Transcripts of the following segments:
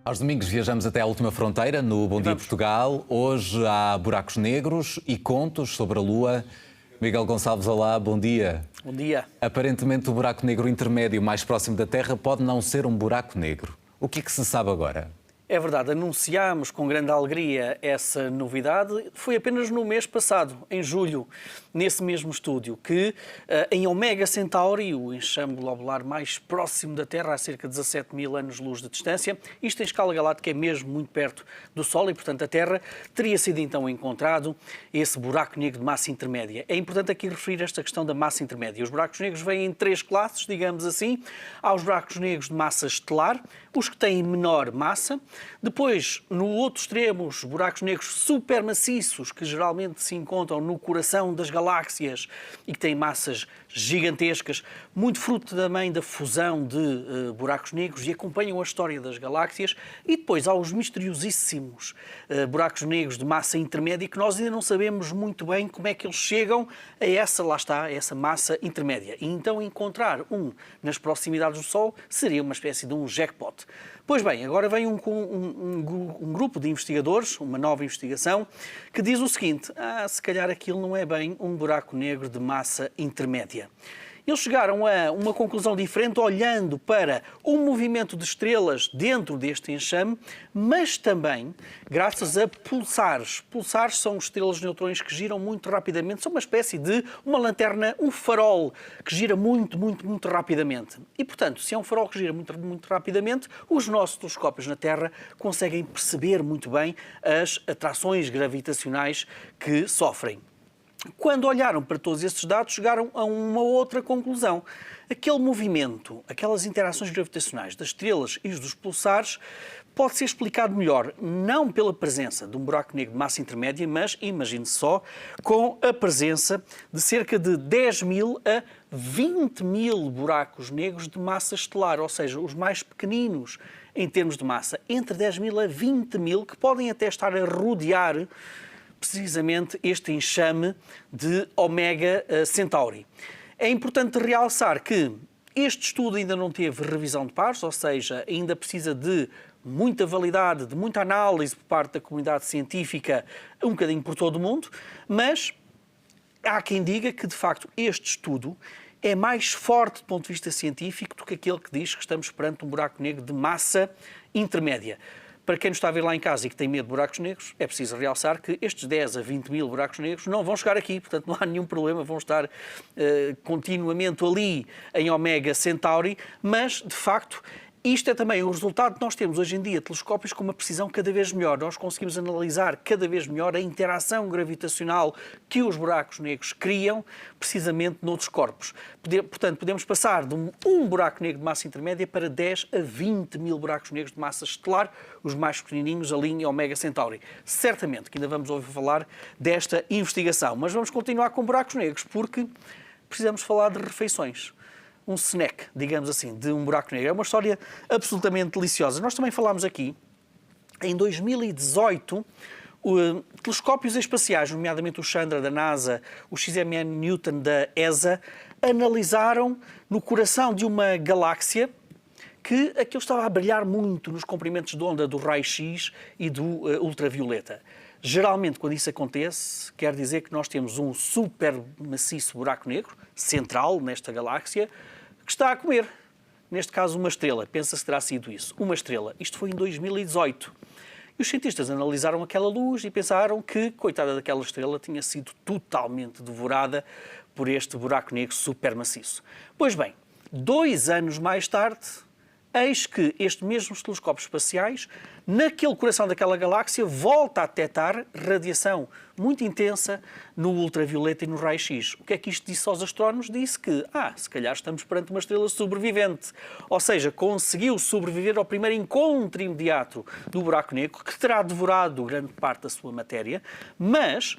Aos domingos viajamos até à última fronteira, no Bom Dia Portugal. Hoje há buracos negros e contos sobre a Lua. Miguel Gonçalves, olá, bom dia. Bom dia. Aparentemente o buraco negro intermédio mais próximo da Terra pode não ser um buraco negro. O que é que se sabe agora? É verdade, anunciámos com grande alegria essa novidade. Foi apenas no mês passado, em julho, nesse mesmo estúdio, que em Omega Centauri, o enxame globular mais próximo da Terra, a cerca de 17 mil anos-luz de distância, isto em escala galáctica é mesmo muito perto do Sol e, portanto, a Terra, teria sido então encontrado esse buraco negro de massa intermédia. É importante aqui referir esta questão da massa intermédia. Os buracos negros vêm em três classes, digamos assim. Há os buracos negros de massa estelar, os que têm menor massa. Depois, no outro extremo, os buracos negros supermaciços, que geralmente se encontram no coração das galáxias e que têm massas gigantescas, muito fruto também da fusão de buracos negros e acompanham a história das galáxias. E depois há os misteriosíssimos buracos negros de massa intermédia, que nós ainda não sabemos muito bem como é que eles chegam a essa, lá está, essa massa intermédia. E então encontrar um nas proximidades do Sol seria uma espécie de um jackpot. Pois bem, agora vem um grupo de investigadores, uma nova investigação, que diz o seguinte: se calhar aquilo não é bem um buraco negro de massa intermédia. Eles chegaram a uma conclusão diferente olhando para o movimento de estrelas dentro deste enxame, mas também graças a pulsares. Pulsares são estrelas de neutrões que giram muito rapidamente, são uma espécie de uma lanterna, um farol que gira muito rapidamente. E, portanto, se é um farol que gira muito rapidamente, os nossos telescópios na Terra conseguem perceber muito bem as atrações gravitacionais que sofrem. Quando olharam para todos estes dados, chegaram a uma outra conclusão. Aquele movimento, aquelas interações gravitacionais das estrelas e dos pulsares pode ser explicado melhor, não pela presença de um buraco negro de massa intermédia, mas, imagine só, com a presença de cerca de 10 mil a 20 mil buracos negros de massa estelar, ou seja, os mais pequeninos em termos de massa, entre 10 mil a 20 mil, que podem até estar a rodear precisamente este enxame de Omega Centauri. É importante realçar que este estudo ainda não teve revisão de pares, ou seja, ainda precisa de muita validade, de muita análise por parte da comunidade científica, um bocadinho por todo o mundo, mas há quem diga que, de facto, este estudo é mais forte do ponto de vista científico do que aquele que diz que estamos perante um buraco negro de massa intermédia. Para quem nos está a ver lá em casa e que tem medo de buracos negros, é preciso realçar que estes 10 a 20 mil buracos negros não vão chegar aqui, portanto não há nenhum problema, vão estar continuamente ali em Omega Centauri, mas, de facto, isto é também o resultado de nós termos hoje em dia telescópios com uma precisão cada vez melhor. Nós conseguimos analisar cada vez melhor a interação gravitacional que os buracos negros criam precisamente noutros corpos. Portanto, podemos passar de um buraco negro de massa intermédia para 10 a 20 mil buracos negros de massa estelar, os mais pequenininhos ali em Omega Centauri. Certamente que ainda vamos ouvir falar desta investigação, mas vamos continuar com buracos negros porque precisamos falar de refeições. Um snack, digamos assim, de um buraco negro. É uma história absolutamente deliciosa. Nós também falámos aqui, em 2018, telescópios espaciais, nomeadamente o Chandra da NASA, o XMM Newton da ESA, analisaram no coração de uma galáxia que aquilo estava a brilhar muito nos comprimentos de onda do raio-x e do ultravioleta. Geralmente, quando isso acontece, quer dizer que nós temos um super maciço buraco negro, central nesta galáxia, que está a comer, neste caso, uma estrela. Pensa-se que terá sido isso, uma estrela. Isto foi em 2018. E os cientistas analisaram aquela luz e pensaram que, coitada daquela estrela, tinha sido totalmente devorada por este buraco negro supermaciço. Pois bem, 2 anos mais tarde, eis que estes mesmos telescópios espaciais, naquele coração daquela galáxia, volta a detectar radiação muito intensa no ultravioleta e no raio-x. O que é que isto disse aos astrónomos? Disse que, se calhar estamos perante uma estrela sobrevivente. Ou seja, conseguiu sobreviver ao primeiro encontro imediato do buraco negro, que terá devorado grande parte da sua matéria, mas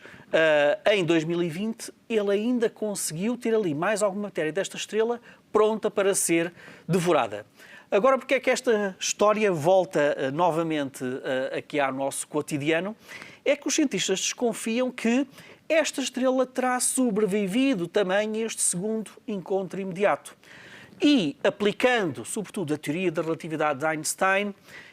em 2020 ele ainda conseguiu ter ali mais alguma matéria desta estrela pronta para ser devorada. Agora, porque é que esta história volta novamente aqui ao nosso cotidiano? É que os cientistas desconfiam que esta estrela terá sobrevivido também a este segundo encontro imediato. E, aplicando, sobretudo, a teoria da relatividade de Einstein,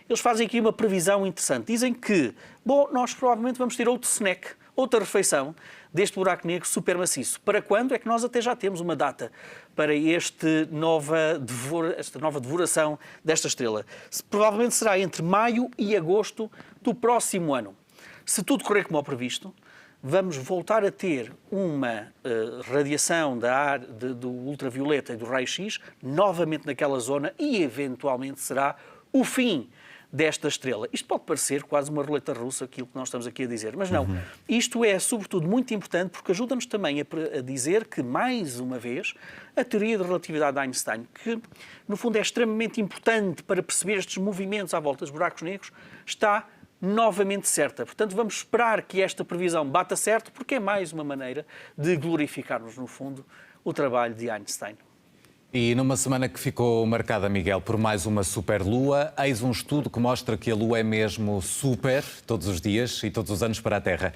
eles fazem aqui uma previsão interessante. Dizem que, bom, nós provavelmente vamos ter outro snack, outra refeição deste buraco negro supermaciço. Para quando? É que nós até já temos uma data para esta nova devoração desta estrela. Provavelmente será entre maio e agosto do próximo ano. Se tudo correr como é previsto, vamos voltar a ter uma radiação do ultravioleta e do raio-x novamente naquela zona e, eventualmente, será o fim desta estrela. Isto pode parecer quase uma roleta russa, aquilo que nós estamos aqui a dizer, mas não. Isto é, sobretudo, muito importante porque ajuda-nos também a dizer que, mais uma vez, a teoria de relatividade de Einstein, que, no fundo, é extremamente importante para perceber estes movimentos à volta dos buracos negros, está novamente certa. Portanto, vamos esperar que esta previsão bata certo, porque é mais uma maneira de glorificarmos, no fundo, o trabalho de Einstein. E numa semana que ficou marcada, Miguel, por mais uma superlua, eis um estudo que mostra que a Lua é mesmo super todos os dias e todos os anos para a Terra.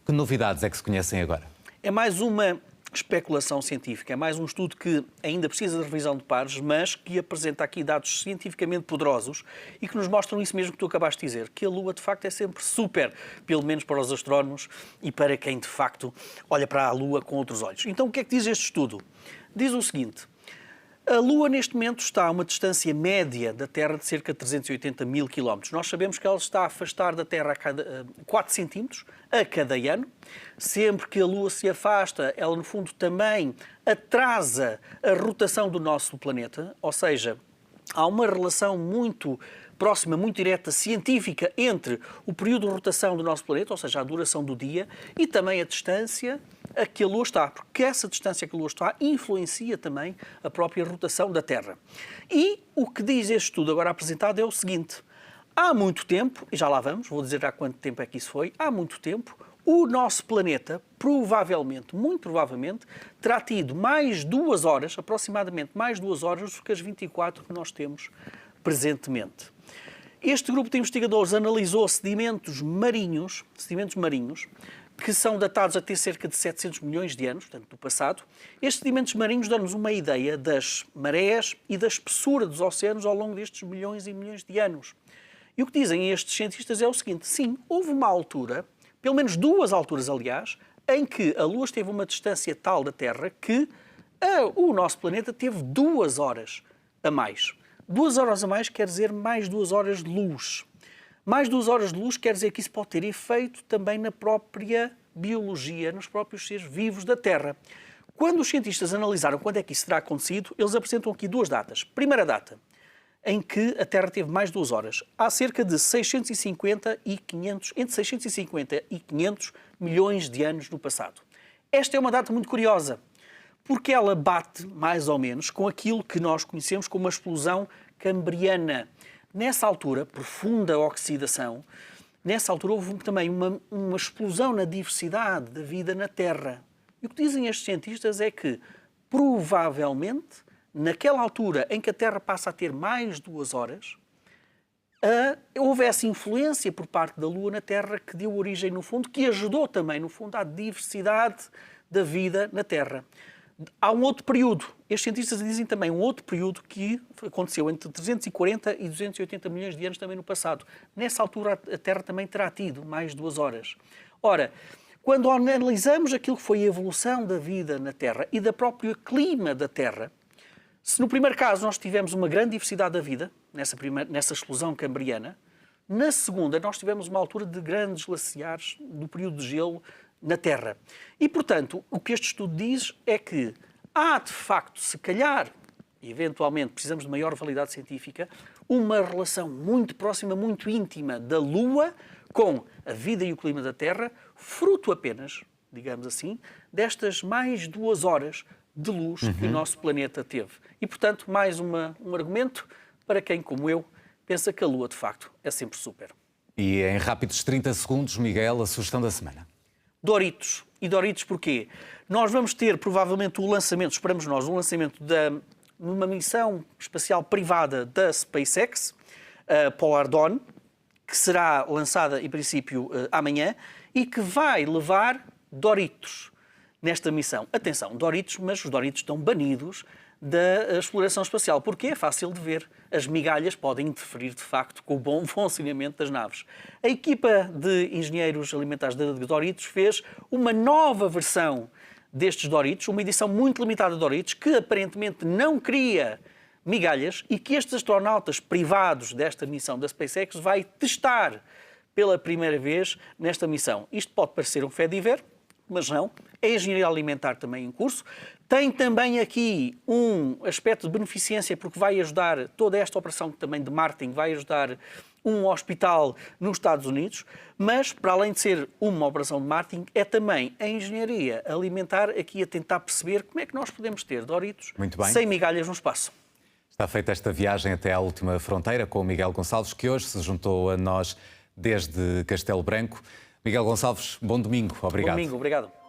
Que novidades é que se conhecem agora? É mais uma especulação científica, é mais um estudo que ainda precisa de revisão de pares, mas que apresenta aqui dados cientificamente poderosos e que nos mostram isso mesmo que tu acabaste de dizer, que a Lua de facto é sempre super, pelo menos para os astrónomos e para quem de facto olha para a Lua com outros olhos. Então o que é que diz este estudo? Diz o seguinte: a Lua, neste momento, está a uma distância média da Terra de cerca de 380 mil quilómetros. Nós sabemos que ela está a afastar da Terra a cada 4 centímetros a cada ano. Sempre que a Lua se afasta, ela, no fundo, também atrasa a rotação do nosso planeta. Ou seja, há uma relação muito próxima, muito direta, científica, entre o período de rotação do nosso planeta, ou seja, a duração do dia, e também a distância a que a Lua está, porque essa distância que a Lua está influencia também a própria rotação da Terra. E o que diz este estudo agora apresentado é o seguinte: há muito tempo, e já lá vamos, vou dizer há quanto tempo é que isso foi, há muito tempo, o nosso planeta, provavelmente, muito provavelmente, terá tido mais 2 horas, aproximadamente mais 2 horas, do que as 24 que nós temos presentemente. Este grupo de investigadores analisou sedimentos marinhos, que são datados até cerca de 700 milhões de anos, portanto, do passado. Estes sedimentos marinhos dão-nos uma ideia das marés e da espessura dos oceanos ao longo destes milhões e milhões de anos. E o que dizem estes cientistas é o seguinte: sim, houve uma altura, pelo menos 2 alturas, aliás, em que a Lua esteve a uma distância tal da Terra que o nosso planeta teve 2 horas a mais. 2 horas a mais quer dizer mais 2 horas de luz. Mais 2 horas de luz quer dizer que isso pode ter efeito também na própria biologia, nos próprios seres vivos da Terra. Quando os cientistas analisaram quando é que isso terá acontecido, eles apresentam aqui 2 datas. Primeira data, em que a Terra teve mais 2 horas. Há cerca de 650 e 500, entre 650 e 500 milhões de anos no passado. Esta é uma data muito curiosa, porque ela bate, mais ou menos, com aquilo que nós conhecemos como a explosão cambriana. Nessa altura, profunda oxidação, nessa altura houve também uma explosão na diversidade da vida na Terra. E o que dizem estes cientistas é que, provavelmente, naquela altura em que a Terra passa a ter mais 2 horas, houve essa influência por parte da Lua na Terra que deu origem, no fundo, que ajudou também, no fundo, à diversidade da vida na Terra. Há um outro período, estes cientistas dizem também um outro período que aconteceu entre 340 e 280 milhões de anos também no passado. Nessa altura a Terra também terá tido mais 2 horas. Ora, quando analisamos aquilo que foi a evolução da vida na Terra e do próprio clima da Terra, se no primeiro caso nós tivemos uma grande diversidade da vida, nessa explosão cambriana, na segunda nós tivemos uma altura de grandes glaciares do período de gelo na Terra. E, portanto, o que este estudo diz é que há, de facto, se calhar, e eventualmente precisamos de maior validade científica, uma relação muito próxima, muito íntima da Lua com a vida e o clima da Terra, fruto apenas, digamos assim, destas mais 2 horas de luz que o nosso planeta teve. E, portanto, mais um argumento para quem, como eu, pensa que a Lua, de facto, é sempre super. E em rápidos 30 segundos, Miguel, a sugestão da semana. Doritos. E Doritos porquê? Nós vamos ter, provavelmente, o lançamento, esperamos nós, o lançamento de uma missão espacial privada da SpaceX, a Polar Dawn, que será lançada, em princípio, amanhã, e que vai levar Doritos nesta missão. Atenção, Doritos, mas os Doritos estão banidos da exploração espacial, porque é fácil de ver. As migalhas podem interferir, de facto, com o bom funcionamento das naves. A equipa de engenheiros alimentares da Doritos fez uma nova versão destes Doritos, uma edição muito limitada de Doritos, que aparentemente não cria migalhas e que estes astronautas privados desta missão da SpaceX vai testar pela primeira vez nesta missão. Isto pode parecer um fediver, mas não. É engenharia alimentar também em curso. Tem também aqui um aspecto de beneficência, porque vai ajudar toda esta operação também de marketing, vai ajudar um hospital nos Estados Unidos, mas, para além de ser uma operação de marketing, é também a engenharia alimentar aqui a tentar perceber como é que nós podemos ter Doritos sem migalhas no espaço. Está feita esta viagem até à última fronteira com o Miguel Gonçalves, que hoje se juntou a nós desde Castelo Branco. Miguel Gonçalves, bom domingo. Obrigado. Bom domingo, obrigado.